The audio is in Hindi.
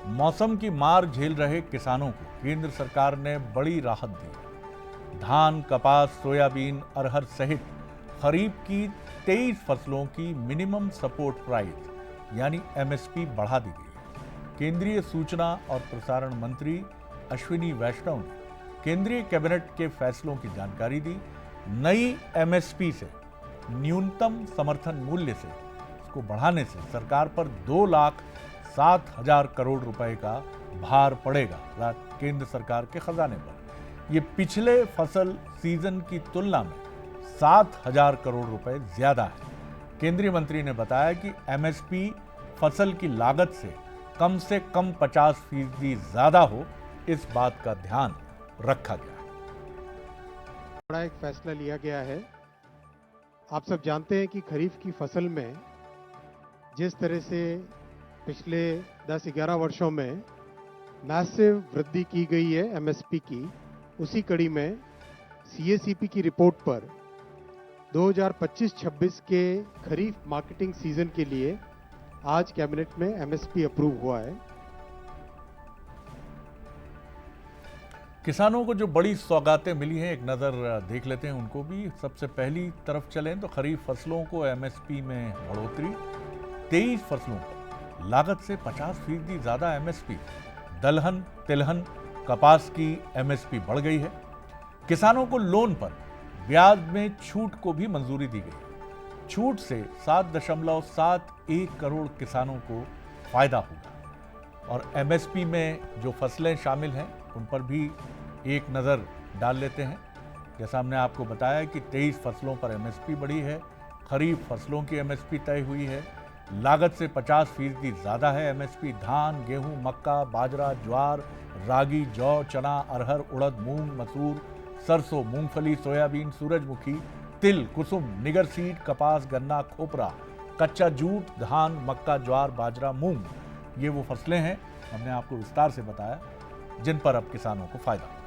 मौसम की मार झेल रहे किसानों को केंद्र सरकार ने बड़ी राहत दी। धान, कपास, सोयाबीन, अरहर सहित खरीफ की 23 फसलों की मिनिमम सपोर्ट प्राइस यानी एमएसपी बढ़ा दी गई है। केंद्रीय सूचना और प्रसारण मंत्री अश्विनी वैष्णव ने केंद्रीय कैबिनेट के फैसलों की जानकारी दी। नई एमएसपी से न्यूनतम समर्थन मूल्य से इसको बढ़ाने से सरकार पर 2,07,000 करोड़ रुपए का भार पड़ेगा केंद्र सरकार के खजाने पर। यह पिछले फसल सीजन की तुलना में 7,000 करोड़ रुपए ज्यादा है। केंद्रीय मंत्री ने बताया कि एमएसपी फसल की लागत से कम 50% ज्यादा हो, इस बात का ध्यान रखा गया है। बड़ा एक फैसला लिया गया है। आप सब जानते हैं कि खरीफ की फसल में जिस तरह से पिछले 10-11 वर्षों में मैसिव वृद्धि की गई है एमएसपी की, उसी कड़ी में सीएसीपी की रिपोर्ट पर 2025-26 के खरीफ मार्केटिंग सीजन के लिए आज कैबिनेट में एमएसपी अप्रूव हुआ है। किसानों को जो बड़ी सौगातें मिली हैं, एक नज़र देख लेते हैं उनको भी। सबसे पहली तरफ चलें तो खरीफ फसलों को एमएसपी में बढ़ोतरी। 23 फसलों पर लागत से 50% ज़्यादा एमएसपी। दलहन, तिलहन, कपास की एमएसपी बढ़ गई है। किसानों को लोन पर ब्याज में छूट को भी मंजूरी दी गई। छूट से 7.71 करोड़ किसानों को फायदा होगा। और एमएसपी में जो फसलें शामिल हैं उन पर भी एक नज़र डाल लेते हैं। जैसा हमने आपको बताया कि 23 फसलों पर एमएसपी बढ़ी है। खरीफ फसलों की एमएसपी तय हुई है। लागत से 50% ज़्यादा है एमएसपी। धान, गेहूं, मक्का, बाजरा, ज्वार, रागी, जौ, चना, अरहर, उड़द, मूंग, मसूर, सरसों, मूंगफली, सोयाबीन, सूरजमुखी, तिल, कुसुम, निगर सीड, कपास, गन्ना, खोपरा, कच्चा जूट, धान, मक्का, ज्वार, बाजरा, मूंग, ये वो फसलें हैं हमने आपको विस्तार से बताया जिन पर अब किसानों को फायदा होगा।